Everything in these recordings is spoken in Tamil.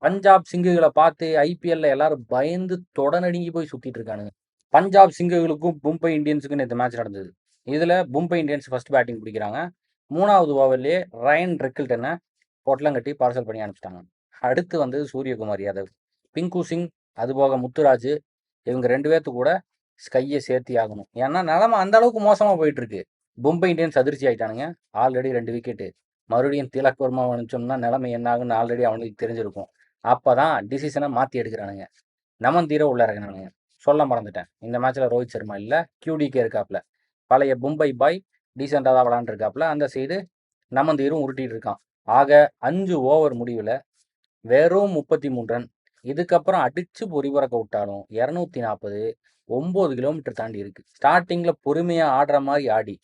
பஞ்சாப் சிங்குகளை பார்த்து ஐபிஎல்ல எல்லாரும் பயந்து தொடநடுங்கி போய் சுத்திட்டு இருக்கானுங்க. பஞ்சாப் சிங்குகளுக்கும் மும்பை இந்தியன்ஸுக்கும் இந்த மேட்ச் நடந்தது. இதுல மும்பை இந்தியன்ஸ் ஃபர்ஸ்ட் பேட்டிங் பிடிக்கிறாங்க. 3வது ஓவர்லயே ரயன் ரெக்கில்டனை பொட்டலம் கட்டி பார்சல் பண்ணி அனுப்பிச்சிட்டாங்க. அடுத்து வந்து சூரியகுமார் யாதவ், பிங்கு சிங், அதுபோக முத்துராஜ், இவங்க 2 பேர்த்து கூட ஸ்கையை சேர்த்தி ஆகணும். ஏன்னா நிலமை அந்த அளவுக்கு மோசமா போயிட்டு இருக்கு. மும்பை இந்தியன்ஸ் அதிர்ச்சி ஆயிட்டானுங்க. Already 2 wicket. மறுபடியும் திலக் வர்மா அனுப்பிச்சோம்னா நிலைமை என்ன ஆகுன்னு ஆல்ரெடி அவனுக்கு தெரிஞ்சிருக்கும். அப்பதான் டிசிஷனை மாத்தி எடுக்கிறானுங்க. நமன் தீர உள்ள இறங்கினானுங்க. சொல்ல மறந்துட்டேன், இந்த மேட்ச்ல ரோஹித் சர்மா இல்ல, QDK இருக்காப்ல. பழைய மும்பை பாய் டீசெண்டாக தான் விளாண்டுருக்காப்புல. அந்த சைடு நமந்தீரும் உருட்டிட்டு இருக்கான். ஆக 5 ஓவர் முடிவில் வெறும் 33 ரன். இதுக்கப்புறம் அடிச்சு பொறிபறக்க விட்டாலும் 240, 9 கிலோமீட்டர் தாண்டி இருக்கு. ஸ்டார்டிங்ல பொறுமையா ஆடுற மாதிரி ஆடி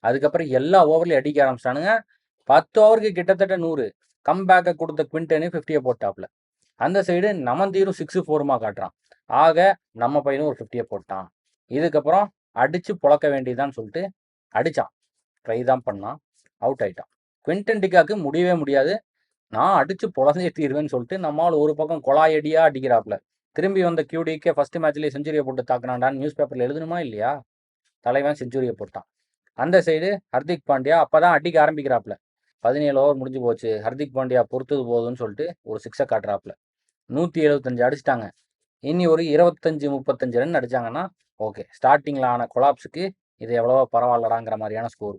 அதுக்கப்புறம் எல்லா ஓவர்லையும் அடிக்க ஆரம்பிச்சிட்டானுங்க. 10 ஓவருக்கு கிட்டத்தட்ட 100. கம்பேக்கை கொடுத்த குவிண்டனு 50 போட்டாப்ல. அந்த சைடு நமந்தீரும் 6 4 காட்டுறான். ஆக நம்ம பையனும் ஒரு 50 போட்டான். இதுக்கப்புறம் அடிச்சு பொழக்க வேண்டியதான்னு சொல்லிட்டு அடிச்சான். ட்ரை தான் பண்ணான், அவுட் ஆயிட்டான். குவிண்டன் டிகாக்கு முடியவே முடியாது. நான் அடிச்சு பொழந்தே தீர்வேன்னு சொல்லிட்டு நம்மால் ஒரு பக்கம் கொலாயடியா அடிக்கிறாப்புல. திரும்பி வந்த QDK ஃபர்ஸ்ட் மேட்ச்லேயே செஞ்சுரியை போட்டு தாக்குனாண்டான்னு நியூஸ் பேப்பர்ல எழுதணுமா இல்லையா? தலைவன் செஞ்சுரியை போட்டான். அந்த சைடு ஹர்திக் பாண்டியா அப்பதான் அடிக்க ஆரம்பிக்கிறாப்புல. 17 ஓவர் முடிஞ்சு போச்சு, ஹர்திக் பாண்டியா பொறுத்தது போதுன்னு சொல்லிட்டு ஒரு 6 காட்டுறாப்புல. 175 அடிச்சிட்டாங்க. இனி ஒரு 25-35 ரன் அடிச்சாங்கன்னா ஓகே. ஸ்டார்டிங்ல ஆன கொலாப்ஸுக்கு இது எவ்வளவோ பரவாயில்லடாங்கிற மாதிரியான ஸ்கோர்.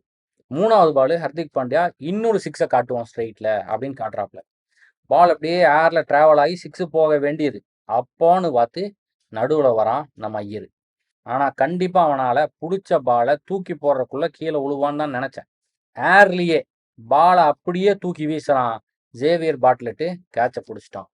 3வது பால் ஹர்திக் பாண்டியா இன்னொரு 6 காட்டுவோம் ஸ்ட்ரைட்ல அப்படின்னு காட்டுறாப்புல. பால் அப்படியே ஏர்ல டிராவல் ஆகி 6 போக வேண்டியது. அப்போன்னு பார்த்து நடுவுல வரான் நம்ம ஐயர். ஆனா கண்டிப்பா அவனால பிடிச்ச பாலை தூக்கி போடுறதுக்குள்ள கீழே விழுவான்னு தான் நினைச்சேன். ஏர்லயே பாலை அப்படியே தூக்கி வீசுறான். ஜேவியர் பாட்லெட்டு கேட்ச பிடிச்சிட்டான்.